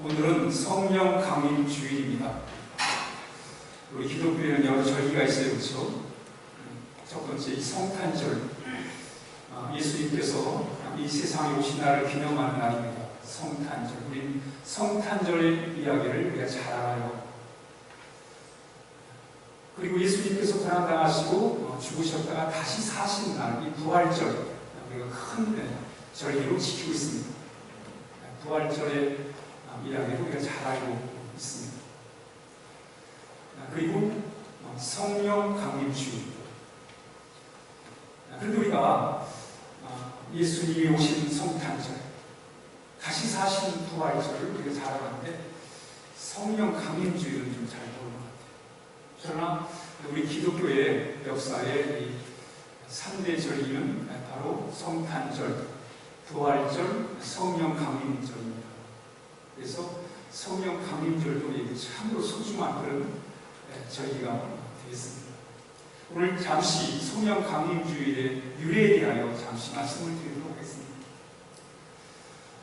오늘은 성령 강림 주일입니다. 우리 기독교에는 여러 절기가 있어요, 그렇죠? 첫 번째 이 성탄절, 예수님께서 이 세상에 오신 날을 기념하는 날입니다. 성탄절. 우리 성탄절 이야기를 우리가 잘 알아요. 그리고 예수님께서 고난당하시고 죽으셨다가 다시 사신 날, 이 부활절, 우리가 큰 절기로 지키고 있습니다. 부활절의 이야기를 우리가 잘 알고 있습니다. 그리고 성령 강림주일. 그런데 우리가 예수님이 오신 성탄절, 다시 사신 부활절을 우리가 잘 알았는데 성령 강림주일은 좀 잘 모르는 것 같아요. 그러나 우리 기독교의 역사의 이 3대 절기는 바로 성탄절, 부활절, 성령 강림절입니다. 그래서 성령 강림절도 참으로 소중한 그런 절기가 되겠습니다. 오늘 잠시 성령 강림주일의 유래에 대하여 잠시 말씀을 드리도록 하겠습니다.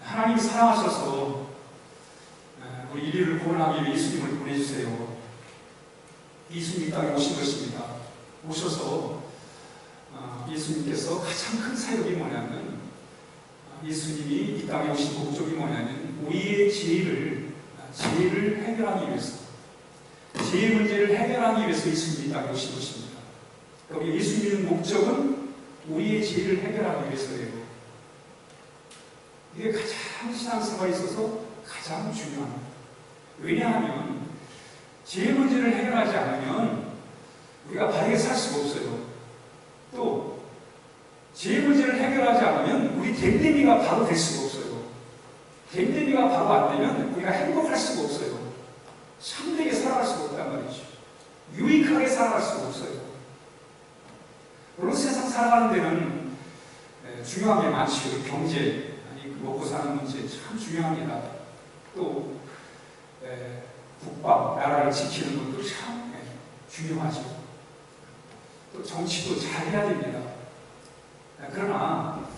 하나님이 사랑하셔서 우리 인류를 구원하기 위해 예수님을 보내주세요. 예수님이 이 땅에 오신 것입니다. 오셔서 예수님께서 가장 큰 사역이 뭐냐면, 예수님이 이 땅에 오신 목적이 뭐냐면 우리의 죄를 해결하기 위해서, 죄의 문제를 해결하기 위해서 예수님이 이 땅에 오신 것입니다. 여기 예수님의 목적은 우리의 죄를 해결하기 위해서예요. 이게 가장 신앙생활에 있어서 가장 중요합니다. 왜냐하면 죄의 문제를 해결하지 않으면 우리가 바르게 살 수가 없어요. 또 죄의 문제를 해결하지 않으면 우리 됨됨이가 바로 될 수가 없어요. 됨됨이가 바로 안 되면 우리가 행복할 수가 없어요. 참되게 살아갈 수가 없단 말이죠. 유익하게 살아갈 수가 없어요. 물론 세상 살아가는 데는 중요한 게 많지요. 경제, 먹고 사는 문제 참 중요합니다. 또 국방, 나라를 지키는 것도 참 중요하죠. 또 정치도 잘 해야 됩니다. 그러나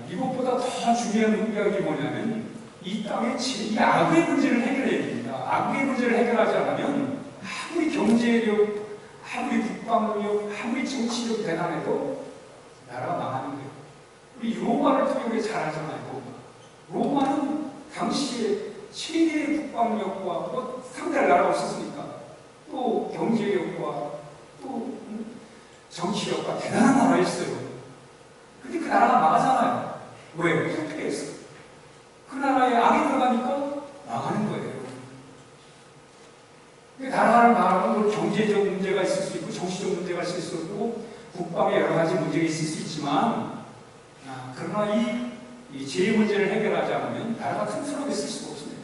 이것보다 더 중요한 이야기 뭐냐면 이 땅의 이 악의 문제를 해결해야 됩니다. 악의 문제를 해결하지 않으면 아무리 경제력, 아무리 국방력, 아무리 정치력 대단해도 나라가 망하는 거예요. 우리 로마를 통역에 잘 알잖아요. 로마는 당시에 최대의 국방력과 상대할 나라가 없었으니까 또 경제력과 또 정치력과 대단한 나라였어요. 근데 그 나라가 망하잖아요. 왜? 실패했어. 그 나라에 악이 들어가니까 망하는 거예요. 나라를 망하면 경제적 문제가 있을 수 있고 정치적 문제가 있을 수 있고 국방에 여러 가지 문제가 있을 수 있지만, 그러나 이 죄의 문제를 해결하지 않으면 나라가 튼튼하게 쓸 수가 없습니다.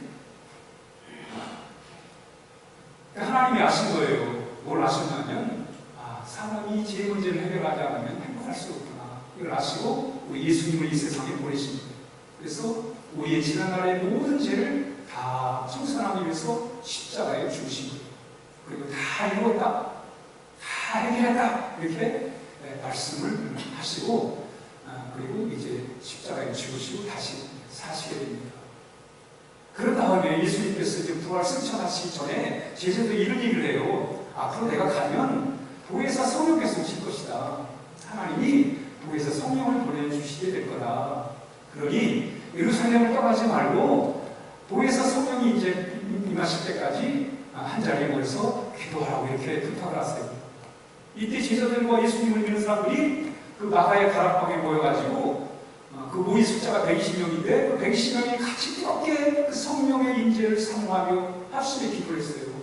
하나님이 아신 거예요. 뭘 아셨냐면, 사람이 죄의 문제를 해결하지 않으면 행복할 수 없구나. 이걸 아시고 우리 예수님을 이 세상에 보내십니다. 그래서 우리의 지난날의 모든 죄를 다 청산하기 위해서 십자가에 죽으신 거예요. 그리고 다 이루었다, 다 해결했다, 이렇게 말씀을 하시고, 그리고 이제 십자가에 죽으시고 다시 사시게 됩니다. 그런 다음에 예수님께서 이제 부활 승천하시기 전에 제자들이 이런 얘기를 해요. 앞으로 내가 가면 보혜사 성령께서 오실 것이다. 하나님이 보혜사 성령을 보내주시게 될 거다. 그러니 예루살렘을 떠나지 말고 보혜사 성령이 이제 임하실 때까지 한 자리에 모여서 기도하라고 이렇게 부탁을 하세요. 이때 제자들과 예수님을 믿는 사람들이 그 마가의 다락방에 모여가지고 그 모인 숫자가 120명인데 그 120명이 같이 뜨겁게 그 성령의 임재를 사모하며 합심에 기도를 했어요.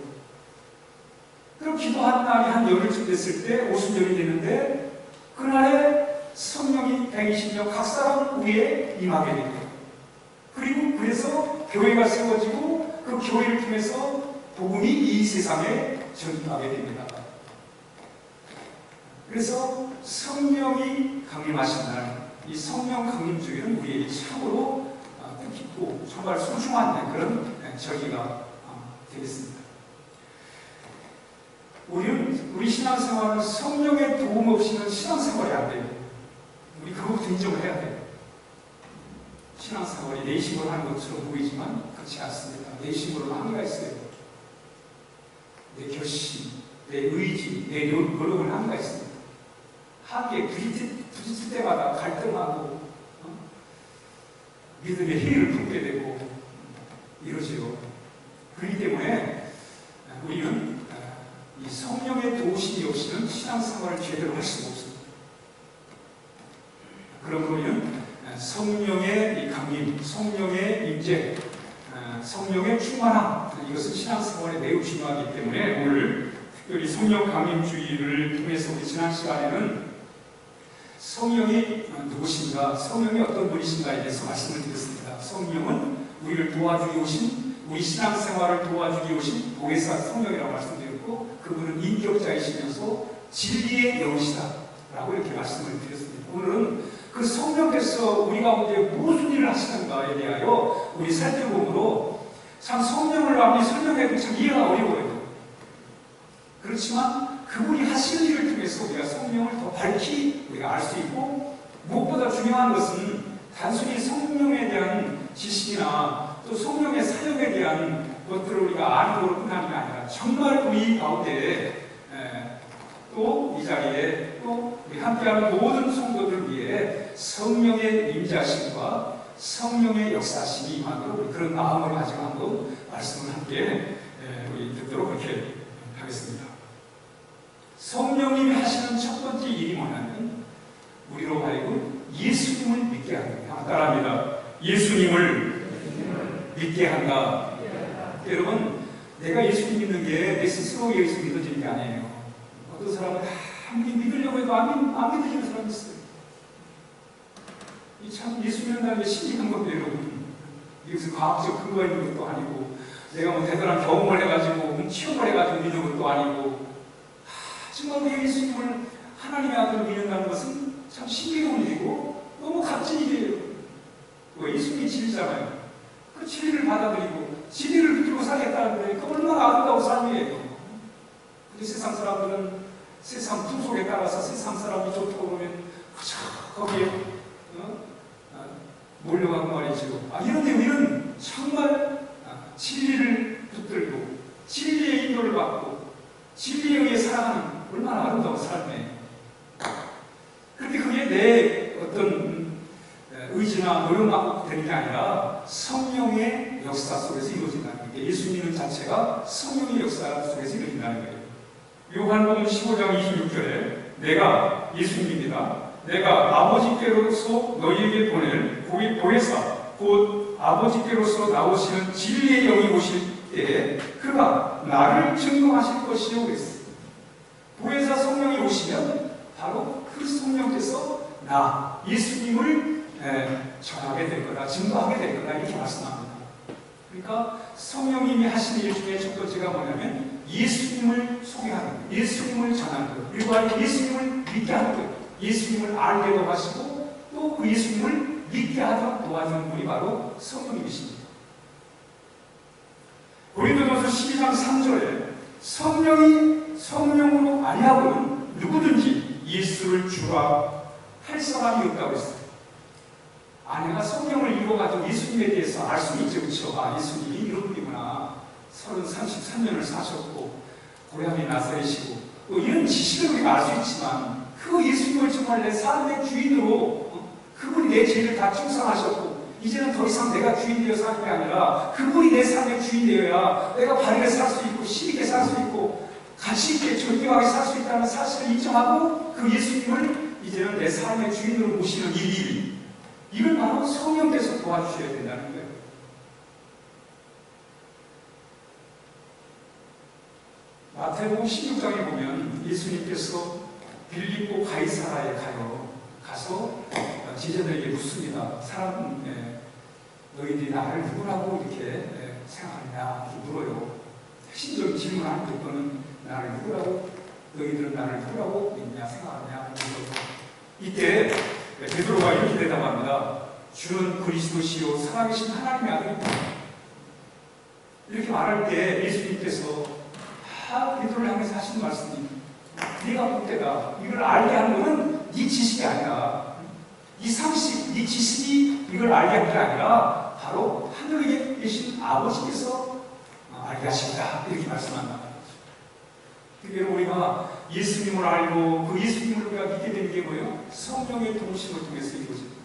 그럼 기도한 날이 한 열흘쯤 됐을 때 오순절이 됐는데 그날에 성령이 120명 각 사람 위에 임하게 됩니다. 그리고 그래서 교회가 세워지고 그 교회를 통해서 복음이 이 세상에 전파하게 됩니다. 그래서 성령이 강림하신 날, 이 성령 강림주일은 우리에게 참으로 뜻깊고 정말 소중한 그런 절기가 되겠습니다. 우리 신앙생활은 성령의 도움 없이는 신앙생활이 안 돼요. 우리 그것부터 인정을 해야 돼요. 신앙생활이 내 힘으로 하는 것처럼 보이지만 그렇지 않습니다. 내 힘으로는 한계가 있어요. 내 결심, 내 의지, 내 노력은 한계가 있습니다. 한계에 부딪힐 때마다 갈등하고 믿음의 힘을 품게 되고 이러지요. 그렇기 때문에 우리는 이 성령의 도우심이 없이는 신앙생활을 제대로 할 수가 없습니다. 그러므로 우리는 성령의 이 강림, 성령의 임재, 성령의 충만함, 이것은 신앙생활에 매우 중요하기 때문에 오늘 특별히 성령 강림주의를 통해서 우리 지난 시간에는 성령이 누구신가, 성령이 어떤 분이신가에 대해서 말씀을 드렸습니다. 성령은 우리를 도와주기 오신, 우리 신앙생활을 도와주기 오신 보혜사 성령이라고 말씀드렸고, 그분은 인격자이시면서 진리의 영이시다 라고 이렇게 말씀을 드렸습니다. 오늘은 그 성령께서 우리 가운데 무슨 일을 하시는가에 대하여 우리 살펴보므로 참 성령을 아무리 설명해도 참 이해가 어려워요. 그렇지만 그분이 하시는 일을 통해서 우리가 성령을 더 밝히 우리가 알 수 있고, 무엇보다 중요한 것은 단순히 성령에 대한 지식이나 또 성령의 사역에 대한 것들을 우리가 아는 것으로 끝나는 게 아니라 정말 우리 가운데 또 이 자리에 또 우리 함께하는 모든 성도들을 위해 성령의 임재하심과 성령의 역사심이 임하도록 우리 그런 마음을 가지고 한번 말씀을 함께 우리 듣도록 그렇게 하겠습니다. 성령님이 하시는 첫 번째 일이 뭐냐면 우리로 하여금 예수님을 믿게 합니다. 따라합니다. 예수님을 믿게 한다. 여러분, 내가 예수님 믿는 게 내 스스로 예수 믿어지는 게 아니에요. 어떤 사람은 아무리 믿으려고 해도 안 믿어지는 사람이 있어요. 참 예수 믿는다는 게 신기한 건데 여러분, 이것은 과학적 근거가 있는 것도 아니고 내가 뭐 대단한 경험을 해가지고 체험을 해가지고 믿는 것도 아니고, 정말 우리 예수님을 하나님의 아들을 믿는다는 것은 참 신비로운 일이고 너무 값진 일이에요. 예수님이 진리잖아요. 그 진리를 받아들이고 진리를 붙들고 살겠다는데 그 얼마나 아름다운 삶이에요. 근데 세상 사람들은 세상 풍속에 따라서 세상 사람이 좋다고 그러면 그저 거기에 몰려가고 말이죠. 이런데 우리는 정말 진리를 붙들고 진리의 인도를 받고 진리에 의해 살아가는 얼마나 아름다운 삶이에요. 그런데 그게 내 어떤 의지나 노력만 되는 게 아니라 성령의 역사 속에서 이루어진다는 거예요. 예수 믿는 자체가 성령의 역사 속에서 이루어진다는 거예요. 요한복음 15장 26절에 내가 예수님입니다. 내가 아버지께로서 너희에게 보낼 보혜사 곧 아버지께로서 나오시는 진리의 영이 오실 때에 그가 나를 증거하실 것이요 그랬어요. 보혜사 성령이 오시면 바로 그 성령께서 나 예수님을 전하게 될 거다, 증거하게 될 거다 이렇게 말씀합니다. 그러니까 성령님이 하시는 일 중에 첫 번째가 뭐냐면 예수님을 소개하는 것, 예수님을 전하는 것, 그리고 예수님을 믿게 하는 것, 예수님을 알게도 하시고 또 그 예수님을 믿게 하도록 도와주는 분이 바로 성령님이십니다. 고린도전서 12장 3절에 성령이 성령으로 아니하고는 누구든지 예수를 주라 할 사람이 없다고 했어요. 내가 성령을 이루어가지고 예수님에 대해서 알 수 있죠. 그렇죠? 예수님이 이런 분이구나. 33년을 사셨고 고향이 나사렛이고 또 이런 지식을 우리가 알 수 있지만 그 예수님을 정말 내 삶의 주인으로 그분이 내 죄를 다 충성하셨고 이제는 더 이상 내가 주인 되어 사는 게 아니라 그분이 내 삶의 주인 되어야 내가 바르게 살 수 있고 신있게 살 수 있고 가치 있게 존경하게 살 수 있다는 사실을 인정하고 그 예수님을 이제는 내 삶의 주인으로 모시는 일, 이걸 바로 성령께서 도와주셔야 된다는 거예요. 마태복음 16장에 보면 예수님께서 빌립보 가이사라에 가서 제자들에게 묻습니다. 사람, 너희들이 나를 누구라고 이렇게 생각하느냐 물어요. 핵심적인 질문을 듣고는 나를 누구라고, 너희들은 나를 누구라고 믿냐 생각하느냐 물어요. 이때 베드로가 이렇게 대답합니다. 주는 그리스도시요 살아계신 하나님의 아들입니다. 이렇게 말할 때 예수님께서 베드로를 향해서 하시는 말씀이 네가 복되다. 이걸 알게 하는 것은 네 지식이 아니라 이 상식, 네 지식이 이걸 알게 하는 게 아니라 바로 하늘에 계신 아버지께서 알게 하십니다. 이렇게 말씀한다. 그러니까 우리가 예수님을 알고 그 예수님을 우리가 믿게 되는 게 뭐예요? 성령의 도우심을 통해서 이루어집니다.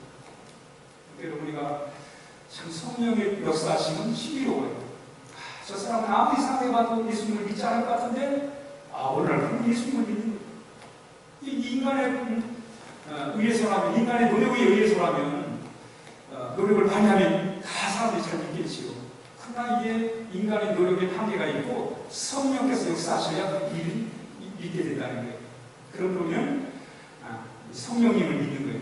그러니까 우리가 참 성령의 역사하심은 신비로워요. 저 사람은 아무리 생각해봐도 예수님을 믿지 않을 것 같은데 오늘날 예수님을 믿는 거예요. 이 인간의 의해서라면, 인간의 노력에 의해서라면 노력을 많이 하면 다 사람들이 잘 믿겠지요. 그러나 이게 인간의 노력에 한계가 있고 성령께서 역사하셔야 그 일을 믿게 된다는 거예요. 그런 거면 성령님을 믿는 거예요.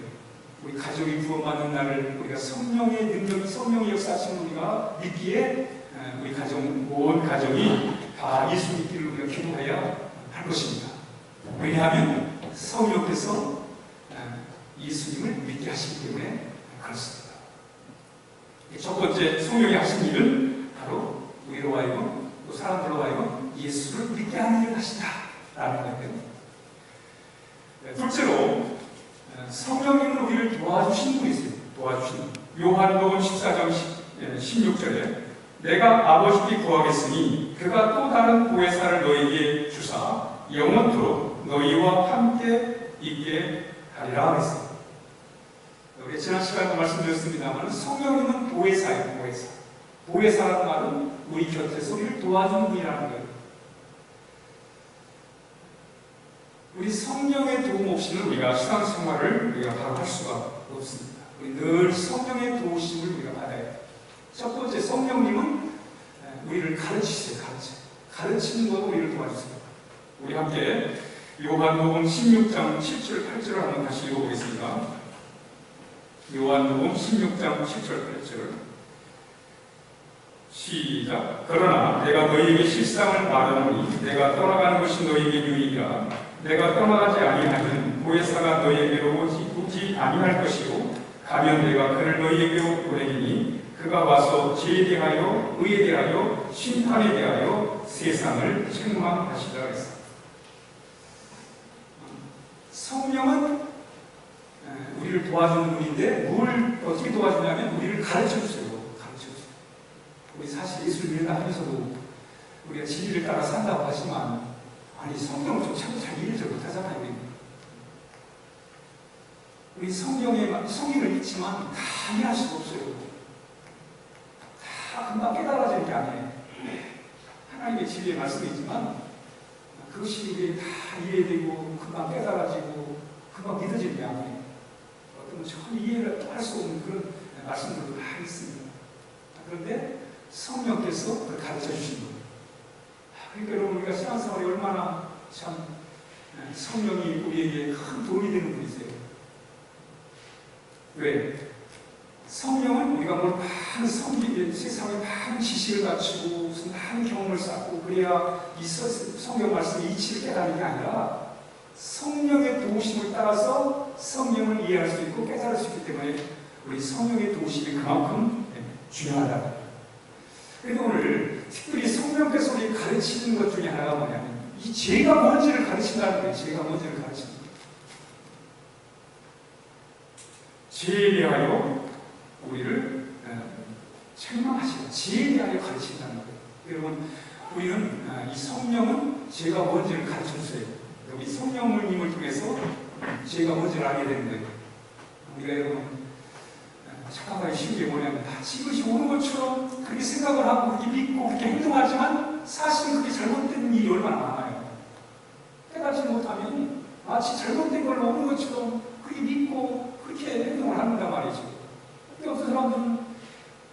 우리 가족이 구원받는 날을 우리가 성령의 능력이, 성령의 역사하시는 우리가 믿기에 우리 가족, 온 가족이 다 예수 믿기를 우리가 기도해야 할 것입니다. 왜냐하면 성령께서 예수님을 믿게 하시기 때문에 그렇습니다. 첫 번째 성령이 하신 일은 바로 우리로 하여금, 또 사람들로 하여금 예수를 믿게 하는 일을 하신다라는 거예요. 둘째로 성령님은 우리를 도와주시는 분이세요. 도와주시는 분. 요한복음 14장 16절에 내가 아버지께 구하겠으니 그가 또 다른 보혜사를 너희에게 주사 영원토록 너희와 함께 있게 하리라 했습니다. 우리 지난 시간에 말씀드렸습니다만 성령님은 보혜사예요. 보혜사. 보혜사라는 말은 우리 곁에서 우리를 도와주는 분이라는 거예요. 우리 성령의 도움 없이는 우리가 신앙생활을 우리가 바로 할 수가 없습니다. 우리 늘 성령의 도우심을 우리가 받아야 해요. 첫 번째, 성령님은 우리를 가르치세요. 가르치는 것으로 우리를 도와주세요. 우리 함께 요한복음 16장 7절 8절을 한번 다시 읽어보겠습니다. 요한복음 16장 7절 8절 시작. 그러나 내가 너희에게 실상을 말하노니 내가 떠나가는 것이 너희에게 유익이라. 내가 떠나가지 아니하면 보혜사가 너희에게로 오지 아니할 것이고 가면 내가 그를 너희에게로 보내리니 그가 와서 죄에 대하여 의에 대하여 심판에 대하여 세상을 책망하시라 했습니다. 성령은 우리를 도와주는 분인데 뭘 어떻게 도와주냐면 우리를 가르쳐주세요. 우리 사실 예수를 믿는다 하면서도 우리가 진리를 따라 산다고 하지만 아니 성경을 좀 참 잘 이해를 못하잖아요. 우리 성경을 믿지만 다 이해할 수가 없어요. 다 금방 깨달아지는 게 아니에요. 하나님의 진리의 말씀이지만 그것이 우리 다 이해되고 금방 깨달아지고 금방 믿어지는 게 아니에요. 어떤 전 이해를 할 수 없는 그런 말씀들도 다 있습니다. 그런데 성령께서 그걸 가르쳐 주신 거예요. 그러니까 여러분 우리가 신앙생활이 얼마나 참 성령이 우리에게 큰 도움이 되는 분이세요. 왜? 성령은 우리가 뭘 많은 세상에 많은 지식을 갖추고 무슨 많은 경험을 쌓고 그래야 이 성경 말씀의 이치를 깨닫는 게 아니라 성령의 도우심을 따라서 성령을 이해할 수 있고 깨달을 수 있기 때문에 우리 성령의 도우심이 그만큼 중요하다. 그런데 오늘 특별히 성령께서 우리 가르치는 것 중에 하나가 뭐냐면 이 죄가 뭔지를 가르친다는 거예요. 죄가 뭔지를 가르치는 거예요. 죄에 대하여 우리를 책망하시고 죄에 대하여 가르친다는 거예요. 여러분 우리는 이 성령은 죄가 뭔지를 가르쳐주세요. 여기 성령님을 통해서 죄가 뭔지를 알게 되는 거예요. 우리가 여러분 착각하기 쉬운 게 뭐냐면 마치 이것이 옳은 것처럼 그렇게 생각을 하고 그렇게 믿고 그렇게 행동하지만 사실은 그게 잘못된 일이 얼마나 많아요. 깨닫지 못하면 마치 잘못된 걸 옳은 것처럼 그렇게 믿고 그렇게 행동을 한단 말이죠. 근데 어떤 사람들은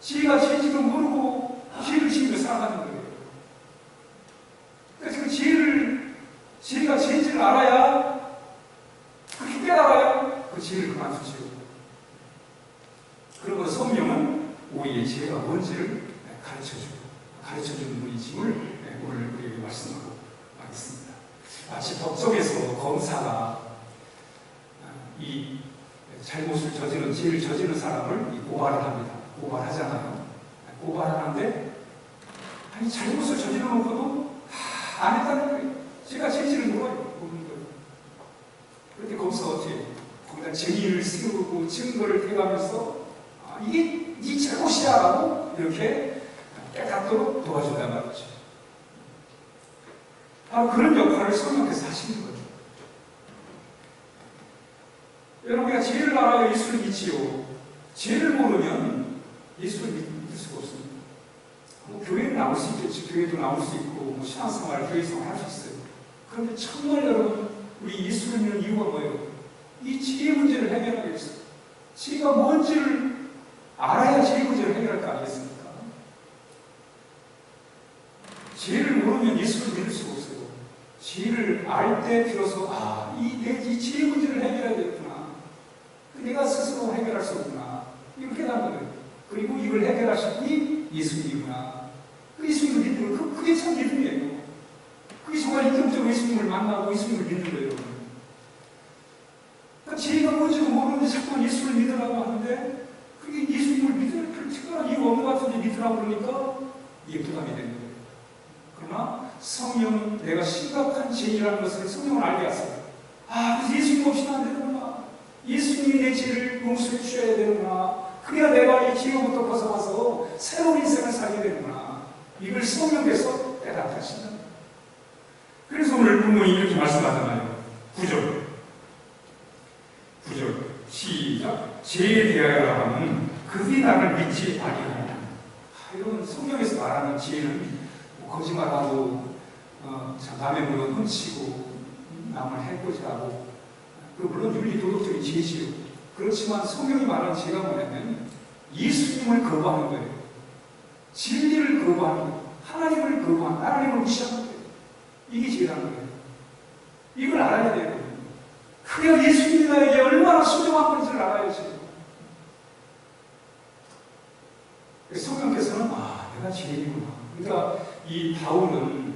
지가 죄지도 모르고 죄를 지으며 살아가는 거예요. 그래서 그 죄가 죄인지를 알아야 그렇게 깨달아야 그 죄를 그만두죠. 그리고 성령은 우리의 죄가 뭔지를 가르쳐주는 분이심을 오늘 우리에게 말씀하고 하겠습니다. 마치 법정에서 검사가 이 잘못을 저지른 죄를 저지른 사람을 고발을 합니다. 고발하잖아요. 고발하는데 아니 잘못을 저질러 놓고도 안 했다는 거예요. 제가 죄질을 모르는 거예요. 그런데 검사가 어떻게 거기다 증인을 세우고 증거를 대가면서 이게 네 잘못이야 라고 이렇게 깨닫도록 도와준단 말이죠. 바로 그런 역할을 성령께서 하시는 거죠. 여러분, 우리가 죄를 알아야 예수를 믿지요. 죄를 모르면 예수를 믿을 수가 없습니다. 뭐 교회는 나올 수 있겠지. 교회도 나올 수 있고 뭐 신앙생활, 교회생활 할 수 있어요. 그런데 정말 여러분, 우리 예수를 믿는 이유가 뭐예요? 이 죄의 문제를 해결하기 위해서. 죄가 뭔지를 알아야 죄의 문제를 해결할 거 아니겠습니까? 죄를 모르면 예수를 믿을 수가 없어요. 죄를 알 때 비로소 이 죄의 문제를 해결해야 되겠구나. 내가 스스로 해결할 수 없구나. 이걸 깨닫는 거예요. 그리고 이걸 해결하실 분이 예수님이구나. 그 예수님을 믿는 거, 그게 참 믿음이에요. 그게 정말 인격적으로 예수님을 만나고 예수님을 믿는 거예요, 여러분. 그러니까 죄가 뭔지도 모르는데 자꾸만 예수를 믿으라고 하는데, 그게 예수님을 믿을 특별한 이유가 없는 것 같은데 믿으라고 그러니까 이게 부담이 되는 거예요. 그러나 성령은 내가 심각한 죄인이라는 것을 성령은 알게 하세요. 그래서 예수님 없이는 안 되는구나. 예수님이 내 죄를 용서해 주셔야 되는구나. 그래야 내가 이 죄로부터 벗어나서 새로운 인생을 살게 되는구나. 이걸 성령께서 깨닫게 하신다. 그래서 오늘 본문이 이렇게 말씀하잖아요. 9절 시작. 죄에 대하여 하면 그들이 나를 믿지 아니하느냐. 이런 성경에서 말하는 죄는 거짓말하고 남의 물건 훔치고 남을 해코지하고, 물론 윤리 도덕적인 죄지요. 그렇지만 성경이 말하는 죄가 뭐냐면 예수님을 거부하는 거예요. 진리를 거부하는 거예요. 하나님을 거부하는, 하나님을 무시하는 거예요. 이게 죄라는 거예요. 이걸 알아야 돼요. 그래야 예수님이 나에게 얼마나 소중한 건지를 알아야지. 성령께서는 내가 죄인이구나. 그러니까 이 바울은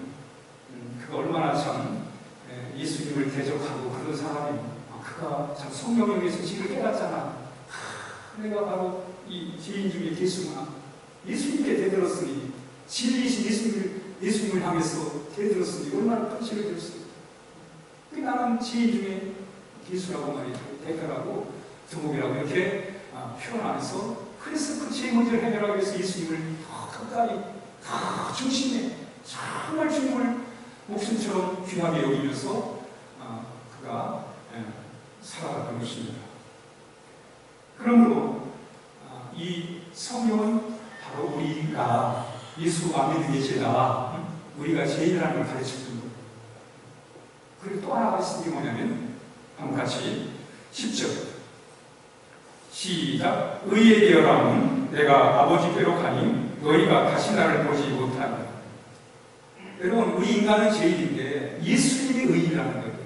그가 얼마나 참 예수님을 대적하고 그런 사람이, 그가 참 성령에 의해서 죄를 깨닫잖아. 내가 바로 이 죄인 중에 예수구나. 예수님께 대들었으니, 진리이신 예수님을 향해서 대들었으니 얼마나 큰 죄를 지었어요. 나는 죄인 중에 예수라고 말이죠. 대가라고 두목이라고 이렇게 표현하면서, 그래서 그 죄의 문제를 해결하기 위해서 예수님을 더 가까이, 더 중심에, 정말 주님을 목숨처럼 귀하게 여기면서 그가 살아갔던 것입니다. 그러므로 이 성령은 바로 우리가 예수 안 믿는 게 죄다, 우리가 죄인이라는 걸 가르쳐주는 거예요. 그리고 또 하나가 있는 게 뭐냐면, 한번 같이 10절 시작. 의에 되어라면 내가 아버지께로 가니 너희가 다시 나를 보지 못하니. 여러분, 우리 인간은 죄인인데 예수님의 의인이라는 거예요.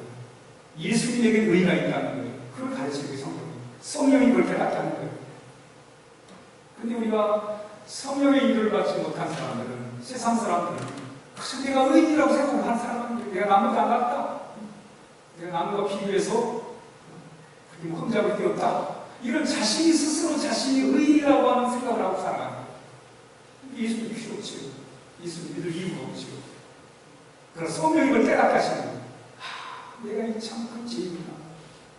예수님에게 의가 있다는 거예요. 그걸 가르치는 게 성령이 그걸 깨닫게 하는 거예요. 근데 우리가 성령의 인도를 받지 못한 사람들은, 세상 사람들은 그래서 내가 의인이라고 생각하는 사람은 내가 남보다 안 낫다, 내가 남과 비교해서 흠잡을 게 없다, 이런 자신이 스스로 자신이 의인이라고 하는 생각을 하고 살아가요. 예수님 필요 없지요. 예수님 믿을 이유가 없지요. 그래서 성령이 그걸 깨닫게 하시는 거예요. 내가 이 참 큰 죄이구나.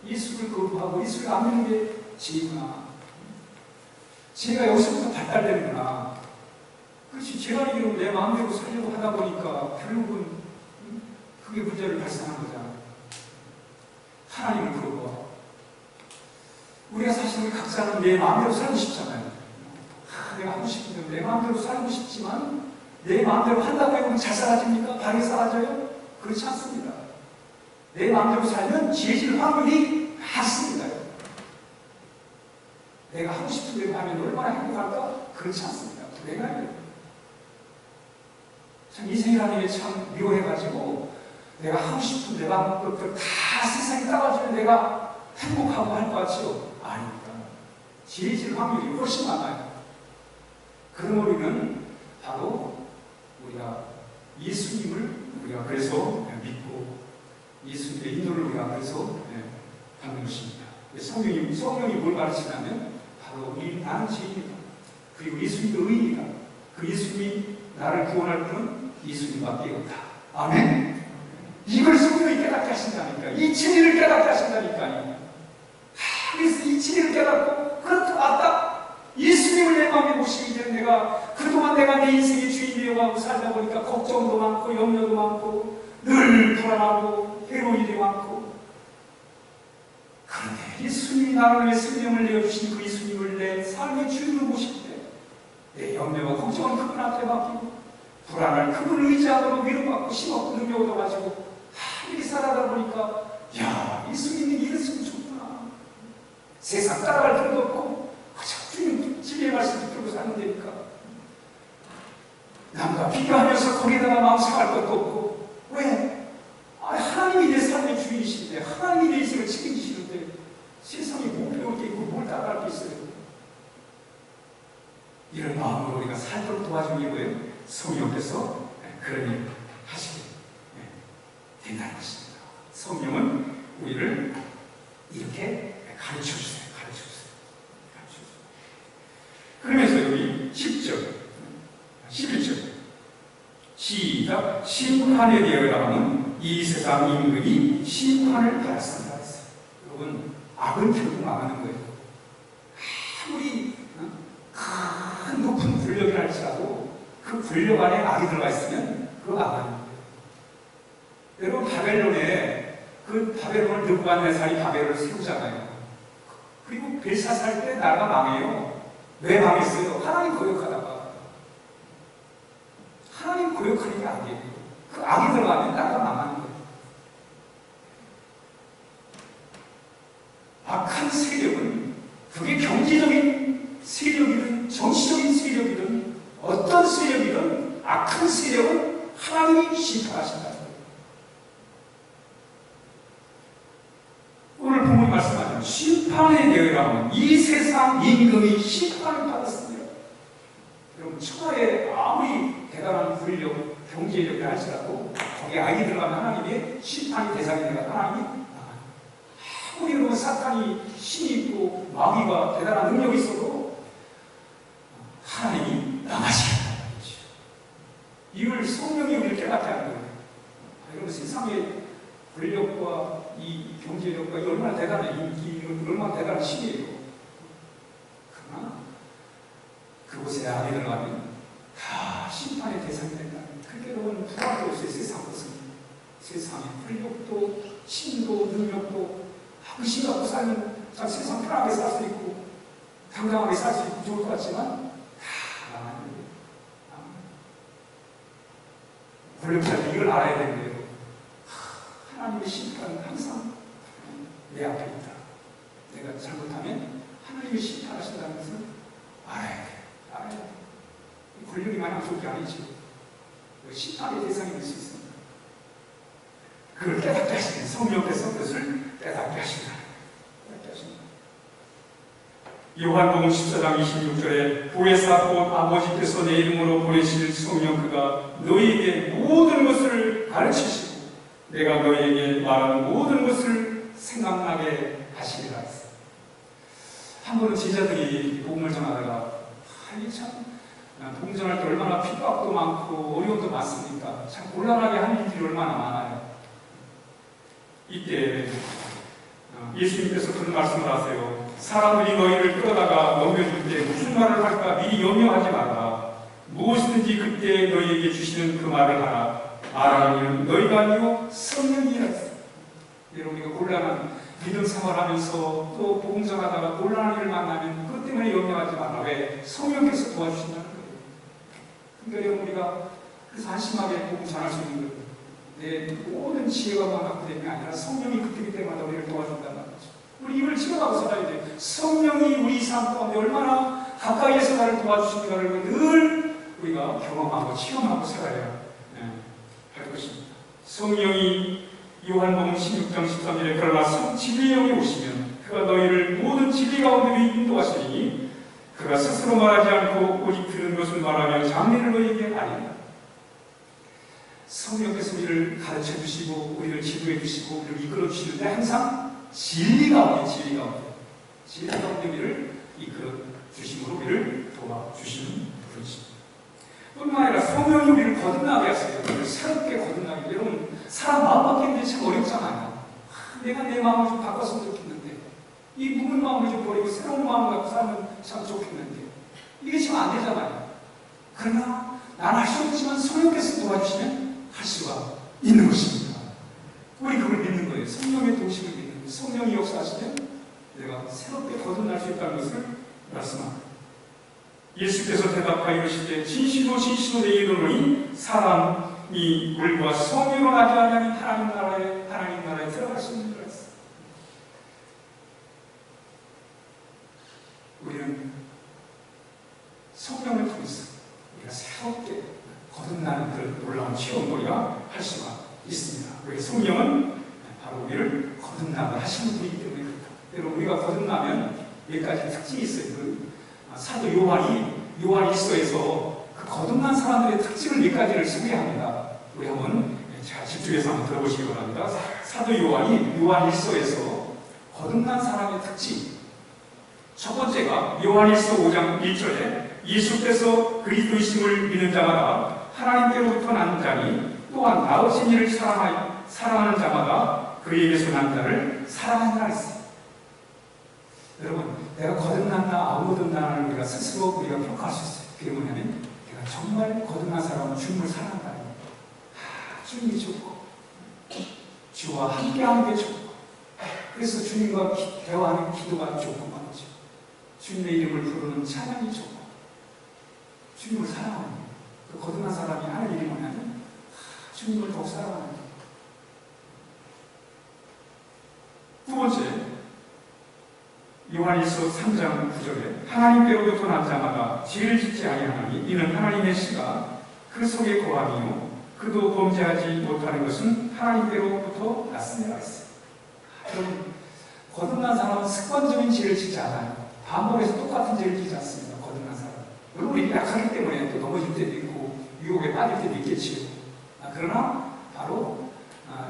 예수를 거부하고 예수를 안 믿는 게 죄이구나. 죄가 여기서부터 발달되는구나. 그렇지, 제가 알기로는 내 마음대로 살려고 하다 보니까 결국은 그게 문제를 발생한 거잖아. 하나님을 거부하고. 우리가 사실 각자는 내 마음대로 살고 싶잖아요. 내가 하고 싶은 대로 내 마음대로 살고 싶지만, 내 마음대로 한다고 해보면 잘 살아집니까? 바르게 살아져요? 그렇지 않습니다. 내 마음대로 살면 지혜질 확률이 낮습니다. 내가 하고 싶은 대로 하면 얼마나 행복할까? 그렇지 않습니다. 내가 참 인생이라는 게 참 묘해가지고, 내가 하고 싶은 내 것들 다 세상에 따라주면 내가 행복하고 할 것 같지요? 아닙니다. 지혜질 확률이 훨씬 많아요. 그런 우리는 바로 우리가 예수님을 우리가 그래서 믿고 예수님의 인도를 우리가 그래서 받는 것입니다. 성령이 뭘 가르치냐면 바로 나는 죄인이다. 그리고 예수님도 의인이다. 그 예수님이 나를 구원할 분은 예수님밖에 없다. 아멘. 이걸 성령이 깨닫게 하신다니까. 이 진리를 깨닫게 하신다니까요. 그래서 이 진리를 깨닫고, 그렇다, 맞다. 예수님을 내 마음에 그동안 내가 내 인생의 주인 되어가고 살다 보니까 걱정도 많고 염려도 많고 늘 불안하고 괴로운 일이 많고, 그런데 예수님이 나를 위해 생명을 내어주신 그 예수님을 내 삶의 주인으로 모실 때 내 염려와 걱정은 그분 앞에 맡기고 불안을 그분을 의지하도록 위로받고 힘없고 능력을 얻어가지고 이렇게 살아다 보니까 야, 예수님이 이랬으면 좋구나. 세상 따라갈 필요도 없고 그저 주님 진리의 말씀 듣고 사는 데니까 남과 비교하면서 거기다가 마음 상할 것도 없고. 왜? 하나님이 내 삶의 주인이신데, 하나님이 내 인생을 책임지시는데 세상에 못 배울 게 있고 뭘 따라갈 게 있어요. 이런 마음으로 우리가 살도록 도와주는 게 뭐예요? 성령께서 그런 일을 하시게 된다는 것입니다. 성령은 우리를 이렇게 가르쳐주세요. 그러면서 여기 10절, 11절 시작. 심판에 대하여 하면 이 세상 임금이 심판을 받았습니다. 여러분, 악은 결국 망하는 거예요. 아무리 큰 높은 권력이 할지라도 그 권력 안에 악이 들어가 있으면 그거 망하는 거예요. 여러분, 바벨론에 그 바벨론을 느부갓네살이 바벨을 세우잖아요. 그리고 벨사살 때 나라가 망해요. 왜 망했어요? 하나님 거역하다가. 하나님 거역하는 게 악이에요. 그 악이 들어가면 나라가 망하는 거예요. 악한 세력은 그게 경제적인 세력이든 정치적인 세력이든 어떤 세력이든 악한 세력은 하나님이 심판하신다. 오늘 본문이 말씀하자면 심판에 대하여는 이 세상 임금이 심판을 받았습니다. 여러분, 천하에 아무리 대단한 권력, 경제력이 할지라도 거기에 악이 들어가면 하나님의 심판이 대상이 되면 하나님이 아무리 여러분 사탄이 힘이 있고 마귀가 대단한 능력이 있어도 하나님이 남아시겠다는 거죠. 이걸 성령이 우리를 깨닫게 하는 거예요. 여러분, 세상의 권력과 이 경제력과 이 얼마나 대단한 인기, 얼마나 대단한 힘이에요. 그러나 그곳에 악이 들어가면 다 심판의 대상이 된다는 거예요. 그게 여러분 부활도 없어요. 세상 것은. 세상의 권력도 힘도 능력도 의심 갖고 살면 참 세상 편하게 살 수 있고 당당하게 살 수 있고 좋을 것 같지만 다 망하는 거예요. 권력자들이 이걸 알아야 되는 거예요. 하나님의 심판은 항상 내 앞에 있다. 내가 잘못하면 하나님이 심판하신다는 것을 알아야 돼. 알아야 돼. 권력이 마냥 좋은 게 아니지. 심판의 대상이 될 수 있습니다. 그걸 깨닫게 하시는 성령께서 그것을 깨닫게 하신다. 요한복음 14장 26절에 보혜사 곧 아버지께서 내 이름으로 보내실 성령 그가 너희에게 모든 것을 가르치시고 내가 너희에게 말하는 모든 것을 생각나게 하시리라. 한 번은 제자들이 복음을 전하다가 참 복음 전할 때 얼마나 핍박도 많고 어려움도 많습니까? 참 곤란하게 하는 일들이 얼마나 많아요. 이때 예수님께서 그런 말씀을 하세요. 사람들이 너희를 끌어다가 넘겨줄 때 무슨 말을 할까 미리 염려하지 마라. 무엇이든지 그때 너희에게 주시는 그 말을 하라. 말하는 이는 너희가 아니요 성령이라 했어요. 여러분, 우리가 곤란한 믿음 생활하면서 또 복음 전하다가 곤란한 일을 만나면 그것 때문에 염려하지 마라. 왜? 성령께서 도와주신다는 거예요. 그러니까 여러분, 우리가 그래서 한심하게 복음 전할 수 있는 거예요. 내 모든 지혜가만 갖고 되는 게 아니라 성령이 그때기 때마다 우리를 도와준다는 거죠. 우리 입을 치워가고 살아야 돼요. 성령이 우리 삶 가운데 얼마나 가까이에서 나를 도와주시는가를 늘 우리가 경험하고 체험하고 살아야 할 것입니다. 성령이 요한복음 16장 13절에 그러나 진리의 영이 오시면 그가 너희를 모든 진리 가운데로 인도하시니 그가 스스로 말하지 않고 오직 들은 것을 말하며 장래를 너희에게 알리라. 성령께서 우리를 가르쳐 주시고 우리를 지도해 주시고 우리를 이끌어 주시는데 항상 진리 가운데 우리를 이끌어 주심으로 우리를 도와주시는 분이십니다. 뿐만 아니라 성령이 우리를 거듭나게 하세요. 우리를 새롭게 거듭나게. 여러분, 사람 마음 바뀌는 게 참 어렵잖아요. 내가 내 마음을 좀 바꿨으면 좋겠는데, 이 묵은 마음을 좀 버리고 새로운 마음을 갖고 살면 참 좋겠는데, 이게 지금 안 되잖아요. 그러나 나는 할 수 없지만 성령께서 도와주시면 할 수가 있는 것입니다. 우리 그걸 믿는 거예요. 성령의 도우심을 믿는 거예요. 성령이 역사하시면 내가 새롭게 거듭날 수 있다는 것을 말씀합니다. 예수께서 대답하여 이르시되 진실로 진실로 내게 이르노니 사람이 물과 성령으로 나지 아니하면 하나님 나라에 들어갈 수 없는 줄 알았어요. 우리는 성령을 통해서 우리가 새롭게 거듭나는 그런 놀라운 체험을 우리가 할 수가 있습니다. 우리 성령은 바로 우리를 거듭나게 하시는 분이기 때문에 그렇다. 여러분, 우리가 거듭나면 몇 가지 특징이 있어요. 사도 요한일서에서 그 거듭난 사람들의 특징을 몇 가지를 소개합니다. 우리 한번 잘 집중해서 한번 들어보시기 바랍니다. 사도 요한이 요한일서에서 거듭난 사람의 특징, 첫 번째가 요한일서 5장 1절에 예수께서 그리스도이심을 믿는 자마다 하나님께로부터 난 자니 또한 나으신 이를 사랑하는 자마다 그에게서 난 자를 사랑한다 했어요. 여러분, 내가 거듭났나 안 거듭났나를 우리가 스스로 우리가 평가할 수 있어요. 그게 뭐냐면 내가 정말 거듭난 사람은 주님을 사랑한다. 주님이 좋고 주와 함께하는 게 좋고 그래서 주님과 대화하는 기도가 좋고 말이죠. 주님의 이름을 부르는 찬양이 좋고 주님을 사랑하는 거예요. 그 거듭난 사람이 하는 일이 뭐냐면 주님을 더욱 사랑하는 거예요. 두 번째, 요한일서 3장 9절에 하나님께로부터 난 자마다 죄를 짓지 아니하나니 이는 하나님의 씨가 그 속에 거함이요 그도 범죄하지 못하는 것은 하나님께로부터 났음이라 했어요. 여러분, 거듭난 사람은 습관적인 죄를 짓지 않아요. 반복해서 똑같은 죄를 짓지 않습니다. 거듭난 사람은. 물론 우리 약하기 때문에 또 넘어질 때도 있고 유혹에 빠질 때도 있겠지요. 그러나 바로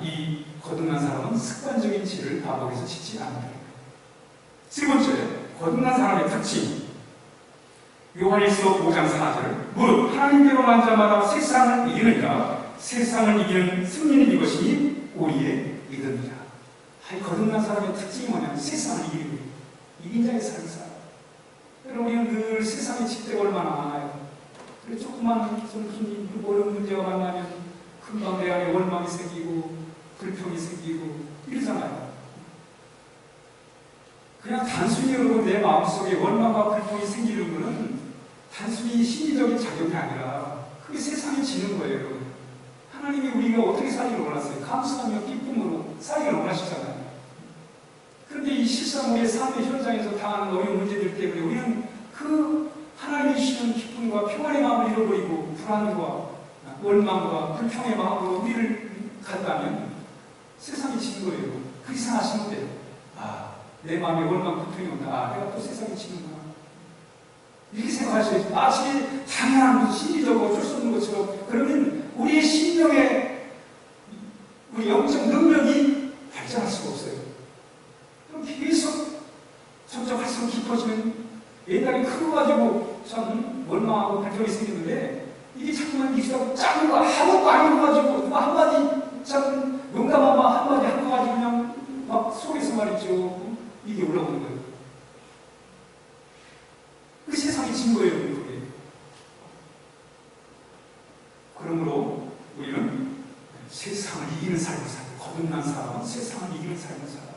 이 거듭난 사람은 습관적인 죄를 반복해서 짓지 않는다. 세 번째, 거듭난 사람의 특징. 요한일서 5장 4절. 무릇 하나님께로 난 자마다 세상을 이기느니라. 세상을 이기는 승리는 이것이니 우리의 믿음이라. 거듭난 사람의 특징이 뭐냐면 세상을 이기는 거예요. 이긴 자의 삶을 살아. 여러분, 우리는 늘 세상의 잣대가 얼마나 많아요. 그래, 조그만 좀 어려운 문제가 만나면 금방 내 안에 원망이 생기고 불평이 생기고 이러잖아요. 그냥 단순히 여러분 내 마음속에 원망과 불평이 생기는 것은 단순히 심리적인 작용이 아니라 그게 세상에 지는 거예요. 여러분. 하나님이 우리가 어떻게 살기를 원하세요? 감사하며 기쁨으로 살기를 원하시잖아요. 그런데 이 실상 우리의 삶의 현장에서 당하는 어려운 문제들 때문에 우리는 그 하나님이 주시는 기쁨과 평안의 마음을 잃어버리고 불안과 원망과 불평의 마음으로 우리를 간다면 세상이 지는 거예요. 그렇게 생각하시는데 내 마음에 원망 불평이 온다. 내가 또 세상에 지는구나. 이렇게 생각하셔야지. 마치 당연한 심리적으로 어쩔 수 없는 것처럼. 그러면 우리의 심령의 우리 영적 능력이 발전할 수가 없어요. 그럼 계속 점점 할수록 깊어지면 옛날에 크고가지고 참 원망하고 불평이 생기는데 이게 자꾸만 익숙하고 작은 거 아무것도 아닌 거 가지고 누가 한마디 참 농담한 말 한마디 한 거 가지고 그냥 막 속에서 말이죠. 이게 올라오는 거예요. 그 세상이 진 거예요, 그게. 그러므로 우리는 세상을 이기는 삶을 살고, 거듭난 사람은 세상을 이기는 삶을 살아요.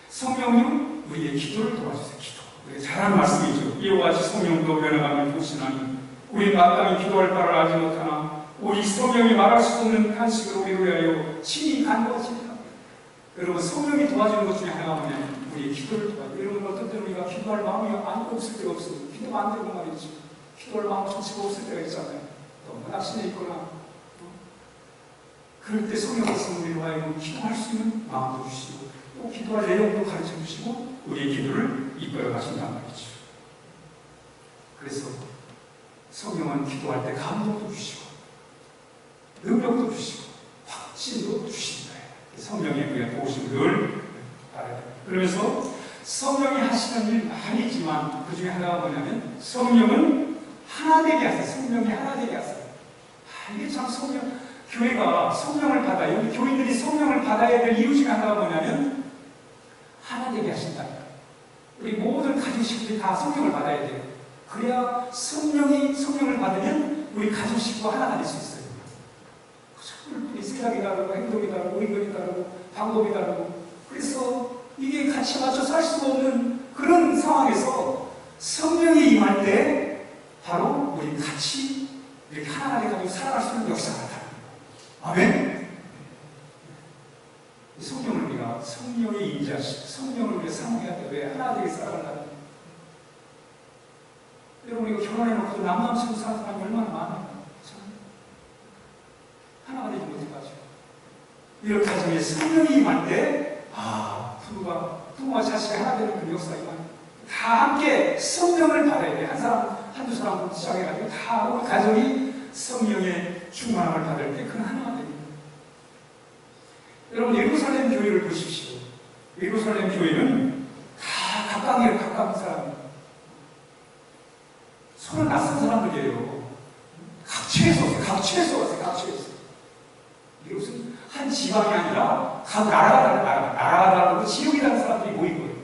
성령님, 우리의 기도를 도와주세요, 기도. 우리가 잘하는 말씀이죠. 이와 같이 성령도 변화감을 보시나니, 우리 마땅히 기도할 바를 알지 못하나, 우리 성령이 말할 수 없는 간식으로 우리를 위하여 친히 간구하시니 여러분, 성령이 도와주는 것 중에 하나가 뭐냐면 우리의 기도를 도와줘요. 여러분, 어떤 때는 우리가 기도할 마음이 아무도 없을 때가 없어요. 기도가 안 되고 말이죠. 기도할 마음 정치가 없을 때가 있잖아요. 너무 낙심해 있거나 그럴 때 성령께서 우리를 하여금 기도할 수 있는 마음도 주시고 또 기도할 내용도 가르쳐 주시고 우리의 기도를 이끌어 가신단 말이죠. 그래서 성령은 기도할 때 감동도 주시고 능력도 주시고 확신도 주십니다. 성령의 우리가 도우심을 늘 바라야 됩니다. 그러면서 성령이 하시는 일 많이 있지만 그 중에 하나가 뭐냐면 성령은 하나 되게 하세요. 성령이 하나 되게 하세요. 이게 참 교회가 성령을 받아요. 우리 교인들이 성령을 받아야 될 이유 중에 하나가 뭐냐면 하나 되게 하신다. 우리 모든 가족 식구들이 다 성령을 받아야 돼요. 그래야 성령을 받으면 우리 가족 식구가 하나가 될 수 있어요. 우리 생각이 다르고 행동이 다르고 의견이 다르고 방법이 다르고, 그래서 이게 같이 맞춰 살 수가 없는 그런 상황에서 성령이 임할 때 바로 우리 같이 이렇게 하나가 돼가지고 살아갈 수 있는 역사가 나타납니다. 아멘. 성령을 우리가 성령의 임재하시고 성령을 우리가 사모해야 돼. 왜? 하나 되게 살아간다는. 여러분, 이거 결혼해놓고 남남처럼 사는 사람이 얼마나 많아요. 참. 하나가 되지 못해가지고. 이런 가정에 성령이 임할 때, 부모와 자식이 하나 되는 그 역사가 임합니다. 다 함께 성령을 받아야 돼. 한 사람, 한두 사람부터 시작해가지고 다 우리 가정이 성령의 충만함을 받을 때 그건 하나가 됩니다. 여러분, 예루살렘 교회를 보십시오. 예루살렘 교회는 다 각각이에요. 각각 사람이에요. 서로 낯선 사람들이에요. 각처에서 왔어요. 각처에서. 이게 무슨 한 지방이 아니라 각 나라가 다르고 지역이 다른 사람들이 모인 거예요.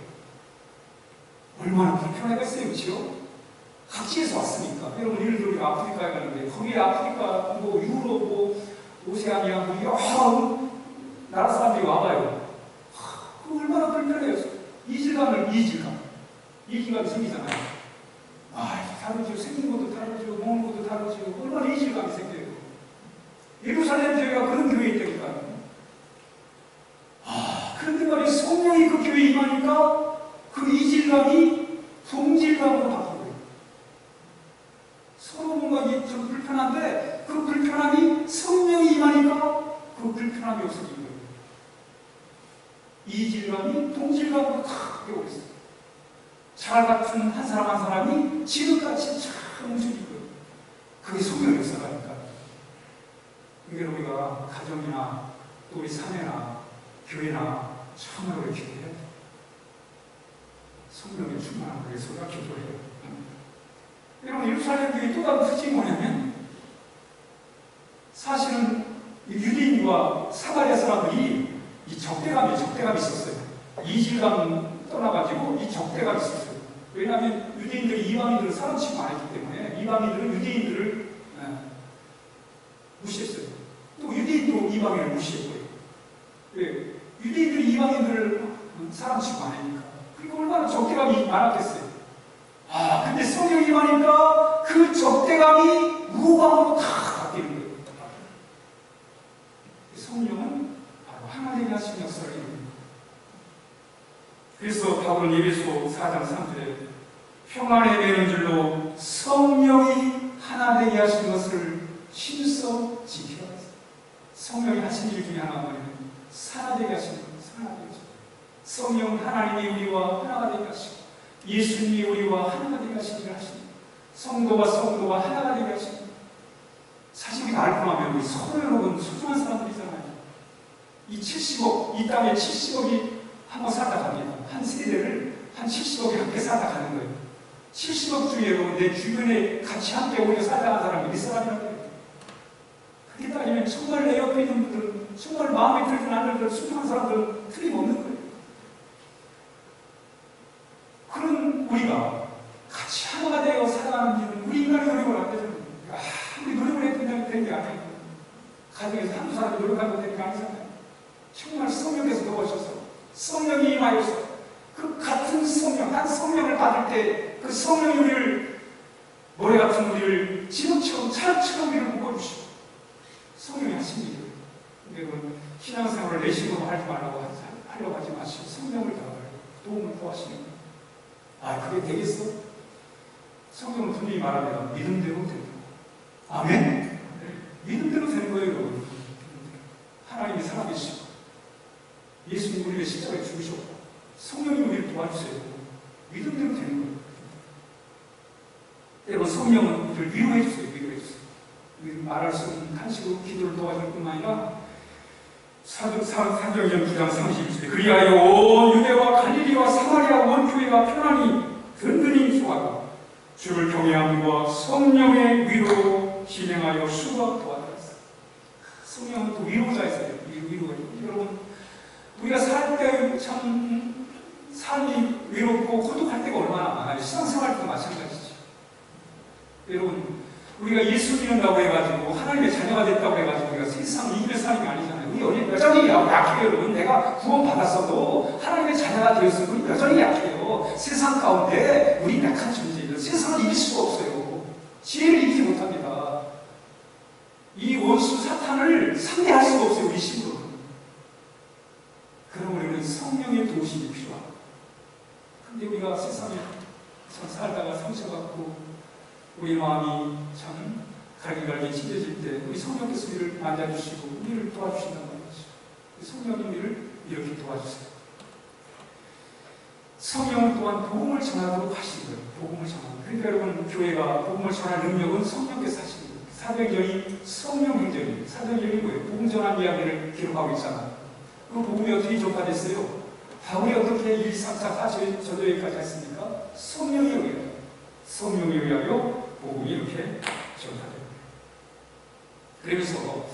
얼마나 불편하겠어요. 그렇죠? 각지에서 왔으니까. 여러분, 예를 들어 우리가 아프리카에 가는데 거기에 아프리카, 유럽, 오세아니아, 여러 나라 사람들이 와봐요. 그거 얼마나 불편해요. 이질감이 생기잖아요. 다르죠. 생긴 것도 다르죠. 먹는 것도 다르죠. 얼마나 이질감이 생겨요. 예루살렘 교회가 그런 교회였다니까요. 그런데 말이에요. 성령이 그 교회에 임하니까 그 이질감이 동질감으로 바뀌어요. 서로 뭔가 좀 불편한데 그 불편함이 성령이 임하니까 그 불편함이 없어진 거예요. 이질감이 동질감으로 탁 되어버렸어요. 잘 같은 한 사람 한 사람이 지극같이 참 움직이는 거예요. 그게 성령의 역사라니까. 그러니까 우리가 가정이나 또 우리 사회나 교회나 참으로 이렇게 해야 돼요. 성령의 충만한 그게 소리가 기도해요. 여러분, 예루살렘 교회의 또 다른 특징이 뭐냐면, 사실은 유대인과 사마리아 사람들이 이 적대감이 있었어요. 이질감 떠나가지고 이 적대감이 있었어요. 왜냐하면 유대인들이 이방인들을 사람 취급 안 했기 때문에 이방인들은 유대인들을 무시했어요. 또 유대인도 이방인을 무시했고요. 왜? 유대인들이 이방인들을 사람 취급 안 하니까. 그러니까 얼마나 적대감이 많았겠어요. 근데 성령이 임하니까 그 적대감이 우호감으로 다 바뀌는 거예요. 성령은 바로 하나 되게 하시는 역사를 이룹니다. 그래서 바울은 에베소 4장 3절에 평안에 매는 줄로 성령이 하나 되게 하신 것을 신서 지켜라 했어요. 성령이 하신 일 중에 하나가 뭐냐면 하나 되게 하신 것, 하나 되게 하신 것. 성령은 하나님이 우리와 하나가 되게 하시고 예수님이 우리와 하나가 되게 하신 일을 하십니다. 성도가 하나가 되게 하십니다. 사실 우리가 알고 나면 우리 서로 여러분 소중한 사람들이잖아요. 이 70억, 이 땅에 70억이 한번 살다 갑니다. 한 세대를 한 70억이 함께 살다 가는 거예요. 70억 중에 여러분 내 주변에 같이 함께 오래 살다 간 사람이 몇 사람이라고 해요. 그렇게 따지면 정말 내 옆에 있는 분들은 정말 마음에 들든 안 들든 소중한 사람들은 틀림없는 거예요. 그런 우리가 같이 하나가 되어 살아가는 일은 우리 인간의 노력을 안 되잖아요. 우리 노력을 했더니 되는 게 아니에요. 가정에서 한두 사람이 노력하고 되는 게 아니잖아요. 정말 성령께서 도와주셔서 성령이 임하여서 그 같은 성령, 한 성령을 받을 때 그 성령이 우리를 모래 같은 우리를 지붕처럼 차처럼 우리를 묶어주시고 성령이 하신 일이에요. 근데 신앙생활을 내식으로 하지 말라고 하려고 하지 마시고 성령을 다하고 도움을 구하시는 거예요. 그게 되겠어? 성경은 분명히 말합니다. 믿음대로 된다. 아멘? 믿음대로 되는 거예요, 여러분. 하나님이 살아계시고 예수님 우리를 십자가에 죽으셨고 성령이 우리를 도와주세요. 믿음대로 되는 거예요. 여러분, 성령은 우리를 위로해 주세요. 말할 수 없는 간식으로 기도를 도와줄 뿐만 아니라 사도행전 9장 32절에 그리하여 온 유대와 갈릴리와 사마리아 온 교회가 편안히 든든히 소하고 주를 경외함과 성령의 위로로 진행하여 수박 도와드렸어요. 성령은 또 위로자였어요. 여러분, 우리가 살 때 참 삶이 외롭고 고독할 때가 얼마나 많아요. 신앙생활도 마찬가지죠. 여러분, 우리가 예수 믿는다고 해가지고 하나님의 자녀가 됐다고 해가지고 우리가 세상을 이기는 사람이 아니잖아요. 우리 여전히 약해요. 여러분, 내가 구원받았어도 하나님의 자녀가 되었어도 우리 여전히 약해요. 세상 가운데 우리 약한 존재예요. 세상을 이길 수가 없어요. 지혜를 이기지 못합니다. 이 원수 사탄을 상대할 수가 없어요. 우리 힘으로. 그럼 우리는 성령의 도우심이 필요합니다. 근데 우리가 세상에 살다가 상처받고 우리 마음이 참 갈기갈기 찢어질 때 우리 성령께서 우리를 만져주시고 우리를 도와주신단 말이죠. 성령이 우리를 이렇게 도와주세요. 성령은 또한 복음을 전하도록 하신 거예요. 복음을 전하도록. 그러니까 여러분, 교회가 복음을 전하는 능력은 성령께서 하신 거예요. 사도행전이 성령 행전이에요. 사도행전이 뭐예요? 복음 전한 이야기를 기록하고 있잖아요. 그 복음이 어떻게 전파됐어요? 바울이 어떻게 1, 3, 4, 4절 저절까지 했습니까? 성령에 의하여. 성령에 의하여 복음이 이렇게 전파됩니다. 그러면서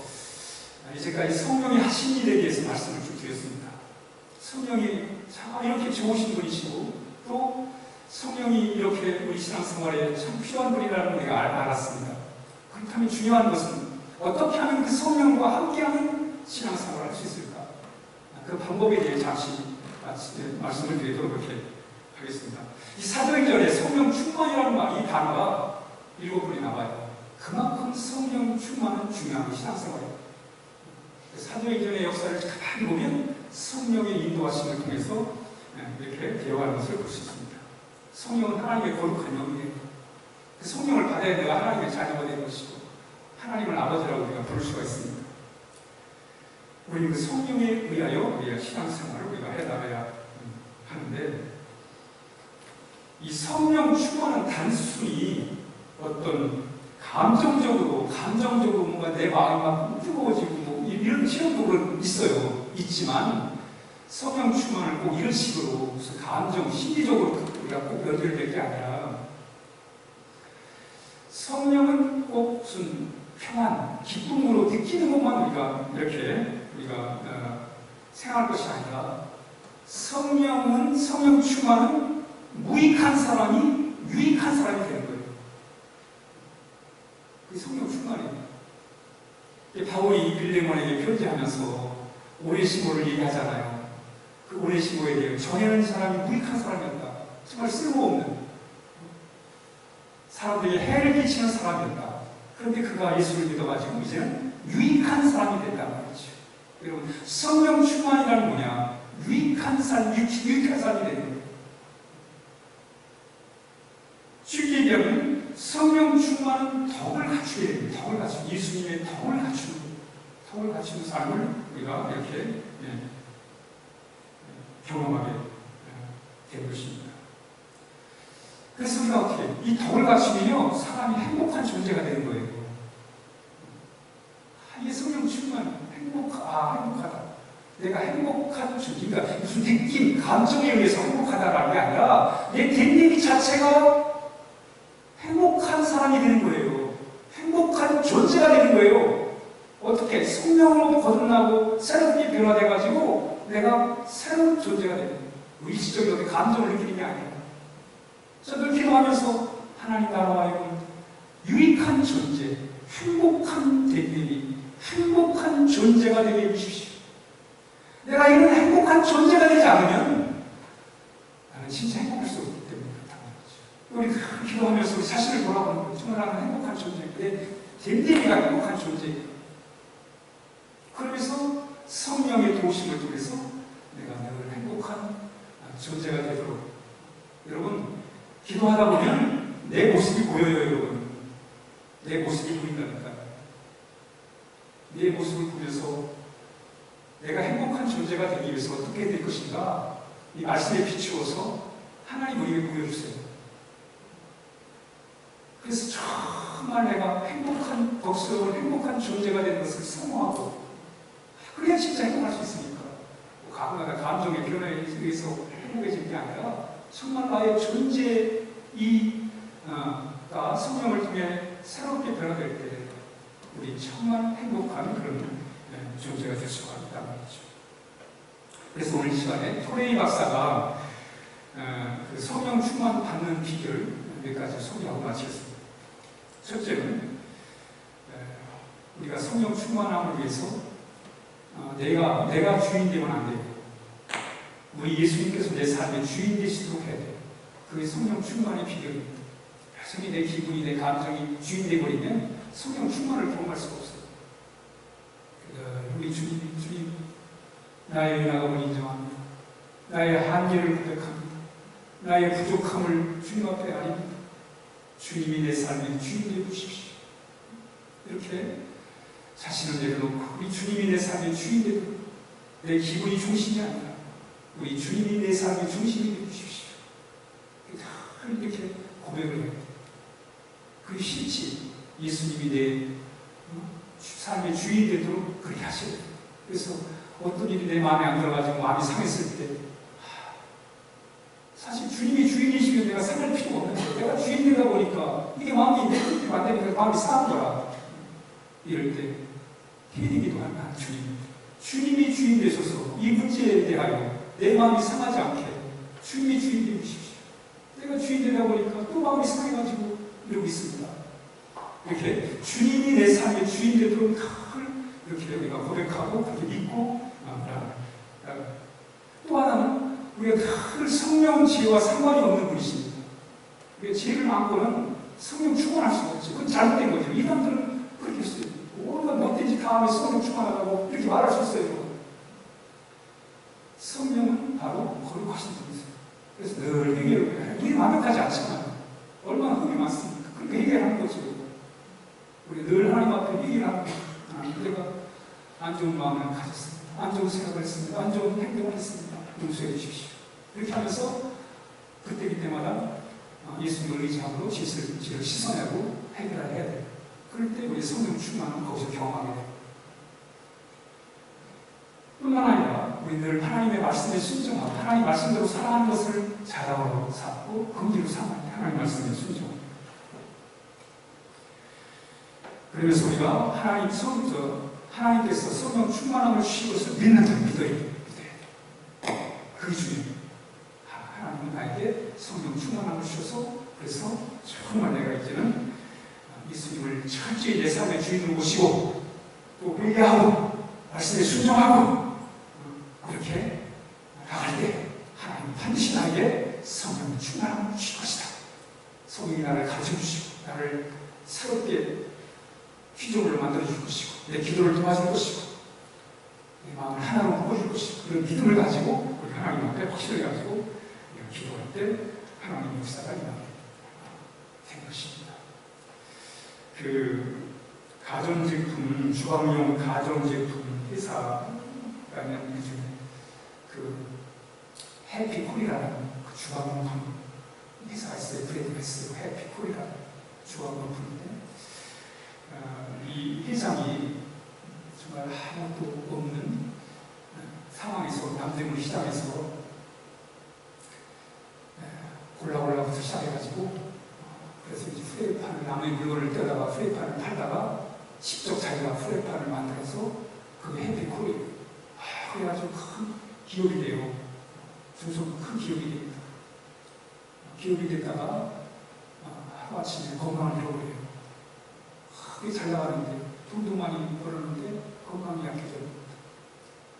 이제까지 성령이 하신 일에 대해서 말씀을 쭉 드렸습니다. 성령이 참 이렇게 좋으신 분이시고 또 성령이 이렇게 우리 신앙생활에 참 필요한 분이라는 우리가 알았습니다. 그렇다면 중요한 것은 어떻게 하면 그 성령과 함께하는 신앙생활을 할 수 있을까? 그 방법에 대해 잠시 말씀을 드리도록 그렇게 하겠습니다. 이 사도행전에 성령 충만이라는 말, 이 단어가 7번이 나와요. 그만큼 성령 충만은 중요한 신앙생활이에요. 사도행전의 역사를 가만히 보면 성령의 인도하심을 통해서 이렇게 배워가는 것을 볼 수 있습니다. 성령은 하나님의 거룩한 영이에요. 그 성령을 받아야 내가 하나님의 자녀가 되는 것이고 하나님을 아버지라고 우리가 부를 수가 있습니다. 우리 그 성령에 의하여 우리가 신앙생활을 우리가 해나가야 하는데 이 성령 충만은 단순히 어떤 감정적으로 뭔가 내 마음이 막 뜨거워지고 뭐 이런 체험도 있어요. 있지만 성령 충만을 꼭 이런 식으로 무슨 감정, 심리적으로 우리가 꼭 연결될 게 아니라 성령은 꼭 무슨 평안, 기쁨으로 느끼는 것만 우리가 생각할 것이 아니라 성령 충만은 무익한 사람이 유익한 사람이 되는 거예요. 그게 성령 충만이에요. 바울이 빌레몬에게 편지하면서 오네시모를 얘기하잖아요. 그 오네시모에 대해 전에는 사람이 무익한 사람이었다. 정말 쓸모없는 사람들에게 해를 끼치는 사람이었다. 그런데 그가 예수를 믿어가지고 이제는 유익한 사람이 됐단 말이죠. 여러분, 성령 충만이라는 뭐냐? 유익한 사람이 되는 거예요. 쉽게 얘기하면 성령 충만은 덕을 갖추게 됩니다. 덕을 갖추는, 예수님의 덕을 갖추는 삶을 우리가 이렇게 경험하게 된 것입니다. 그래서 우리가 어떻게 이 덕을 갖추면요 사람이 행복한 존재가 되는 거예요. 이게 성령 충만, 행복하다. 내가 행복한 존재, 그러니까 무슨 느낌, 감정에 의해서 행복하다라는 게 아니라 내 됨됨이 자체가 행복한 사람이 되는 거예요. 행복한 존재가 되는 거예요. 어떻게? 성령으로 거듭나고 새롭게 변화돼가지고 내가 새로운 존재가 되는 거예요. 의지적인 어떤 감정을 느끼는 게 아니라. 저들 기도하면서 하나님 나라와 유익한 존재, 행복한 됨됨이, 행복한 존재가 되게 해주십시오. 내가 이런 행복한 존재가 되지 않으면 나는 진짜 행복할 수 없기 때문에 그렇다는 거죠. 우리 기도하면서 우리 자신을 돌아보는 거예요. 정말 나는 행복한 존재인데 됨됨이가 행복한 존재예요. 그러면서 성령의 도우심을 통해서 내가 늘 행복한 존재가 되도록. 여러분, 기도하다 보면 내 모습이 보여요, 여러분. 내 모습이 보인다니까요. 내 모습을 보면서 내가 행복한 존재가 되기 위해서 어떻게 될 것인가? 이 말씀에 비추어서 하나님 우리에게 보여주세요. 그래서 정말 내가 행복한 덕스러운 행복한 존재가 되는 것을 사모하고 그래야 진짜 행복할 수 있으니까 가끔가다 감정의 변화에 의해서 행복해지는 게 아니라 정말 나의 존재가 성령을 통해 새롭게 변화될 때 우리 정말 행복한 그런 존재가 될 수가 있다는 거죠. 그래서 오늘 시간에 토레이 박사가 그 성령 충만 받는 비결 몇 가지 소개하고 마치겠습니다. 첫째는 우리가 성령 충만함을 위해서 내가 주인 되면 안 돼요. 우리 예수님께서 내 삶의 주인 되시도록 해야 돼요. 그게 성령 충만의 비결입니다. 여전히 내 기분이, 내 감정이 주인 되어버리면 성령 충만을 경험할 수가 없어요. 우리 주님, 나의 연약함을 인정합니다. 나의 한계를 고백합니다. 나의 부족함을 주님 앞에 아립니다. 주님이 내 삶의 주인 되어 주십시오. 이렇게 자신을 내려놓고 우리 주님이 내 삶의 주인 되어 내 기분이 중심이 아니라 우리 주님이 내 삶의 중심이 되어 주십시오. 이렇게 고백을 해야 돼요. 그게 싫지. 예수님이 내 삶의 주인 되도록 그렇게 하셔야 돼요. 그래서 어떤 일이 내 마음에 안 들어가지고 마음이 상했을 때 사실 주님이 주인이시면 내가 상할 필요가 없는 거예요. 내가 주인 되다 보니까 이게 마음이 내 뜻대로 안 되니까 마음이 상한 거야. 이럴 때 헤딩기도 하면 주님이 주인 되셔서 이 문제에 대하여 내 마음이 상하지 않게 주님이 주인 되어 주십시오. 내가 주인 되다 보니까 또 마음이 상해가지고 이러고 있습니다. 이렇게 주님이 내 삶의 주인 되도록 이렇게 우리가 고백하고 그렇게 믿고 또 하나는 우리가 늘 성령 지혜와 상관이 없는 분이십니다. 우리가 지혜를 많고는 성령 충만할 수가 없죠. 그건 잘못된 거죠. 이단들은 그렇게 했어요. 오늘은 못된 짓 다 하면 성령 충만하다고 이렇게 말할 수 있어요. 성령은 바로 거룩하신 분이세요. 그래서 늘 회개를 해요. 우리 완벽하지 않잖아요. 얼마나 흠이 많습니까? 그러니까 회개를 하는 거죠. 우리 늘 하나님 앞에 회개를 하는 거예요. 내가 안 좋은 마음을 가졌습니다. 안 좋은 생각을 했습니다. 안 좋은 행동을 했습니다. 용서해 주십시오. 이렇게 하면서 그때마다 예수님을 의지함으로 죄를 씻어내고 해결을 해야 돼요. 그럴 때 우리 성령 충만은 거기서 경험하게 돼요. 뿐만 아니라 우리 늘 하나님의 말씀에 순종하고 하나님 말씀대로 살아가는 것을 자랑으로 삼고 긍지로 삼아야 돼요. 하나님 말씀에 순종합니다. 그러면서 우리가 하나님께서 성령 충만함을 주신 것을 믿는 줄 믿어야 돼요. 그게 중요해요. 하나님은 나에게 성령 충만함을 주셔서 그래서 정말 내가 이제는 예수님을 철저히 내 삶의 주인으로 모시고 또 회개하고 말씀에 순종하고 이렇게 나갈 때 하나님은 반드시 나에게 성령 충만함을 주실 것이다. 성령이 나를 가르쳐 주시고 나를 새롭게 피조물을 만들어 줄 것이고 내 기도를 도와줄 것이고 내 마음을 하나로 묶어줄 것이고 그런 믿음을 가지고 우리 하나님 앞에 확신을 가지고 기도할 때 하나님의 역사가 일어나게 된 것입니다. 그 가전제품, 주방용 가전제품 회사가 있는 그 중에 그 해피콜이라는 그 주방용품 회사가 있어요. 브레드베스 해피콜이라는 주방용품인데 이 회장이 정말 아무것도 없는 상황에서 남대문 시장에서 골라부터 시작해가지고 그래서 이제 프라이팬을 남의 물건을 떼다가 프라이팬을 팔다가 직접 자기가 프라이팬을 만들어서 그게 해피콜이에요. 그래가지고 큰 기업이 돼요. 중소 큰 기업이 됩니다. 기업이 됐다가 하루아침에 건강을 잃어버려요. 그게 잘 나가는데 돈도 많이 벌었는데 건강이 약해져요.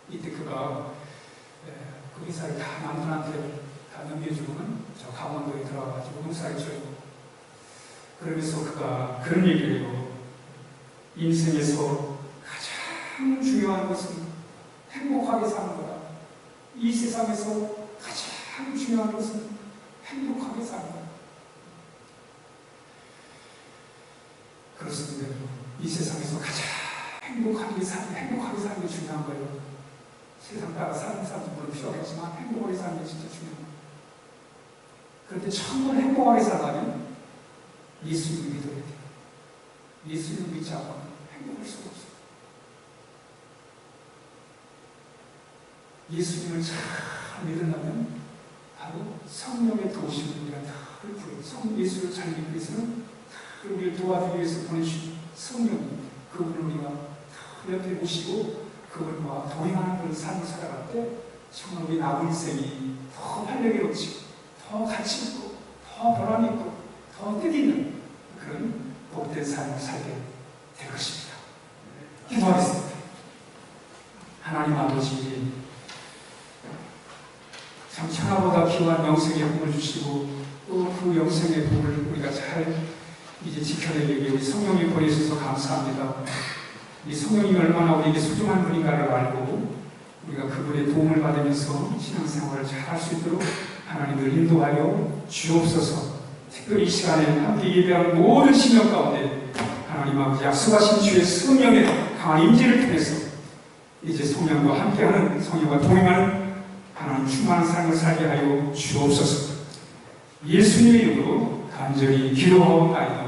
이때 그가 그 회사를 다 남편한테 다 넘겨주고는 저 강원도에 들어가가지고 농사를 져요. 그러면서 그가 그런 얘기를 해요. 인생에서 가장 중요한 것은 행복하게 사는 거다. 이 세상에서 가장 중요한 것은 행복하게 사는 거다. 그렇습니다. 이 세상에서 가장 행복하게 사는 게 중요한 거예요. 세상 따라 사는 사람도 물론 필요하겠지만 행복하게 사는 게 진짜 중요한 거예요. 그런데 정말 행복하게 살려면 예수님을 믿어야 돼요. 예수님을 믿지 않으면 행복할 수가 없어요. 예수님을 잘 믿으려면 바로 성령의 도우심을 우리가 다 구해요. 예수를 잘 믿기 위해서는 우리를 도와주기 위해서 보내주신 성령, 그분을 우리가 옆에 모시고 그분과 동행하는 그런 삶을 살아갈 때 정말 우리 남은 인생이 더 활력이 넘치고 더 가치 있고 더 보람 있고 더 뜻있는 그런 복된 복된 삶을 살게 될 것입니다. 기도하겠습니다. 하나님 아버지, 참 천하보다 귀한 영생의 복을 주시고 또 그 영생의 복을 우리가 잘 이제 지켜내기 위해 우리 성령님 보내주셔서 감사합니다. 이 성령이 얼마나 우리에게 소중한 분인가를 알고 우리가 그분의 도움을 받으면서 신앙생활을 잘 할 수 있도록 하나님을 인도하여 주옵소서. 특별히 이 시간에 함께 예배한 모든 신령 가운데 하나님 아버지 약속하신 주의 성령의 강한 임재를 통해서 이제 성령과 함께하는, 성령과 동행하는 하나님 충만한 삶을 살게 하여 주옵소서. 예수님의 이름으로 간절히 기도하옵나이다.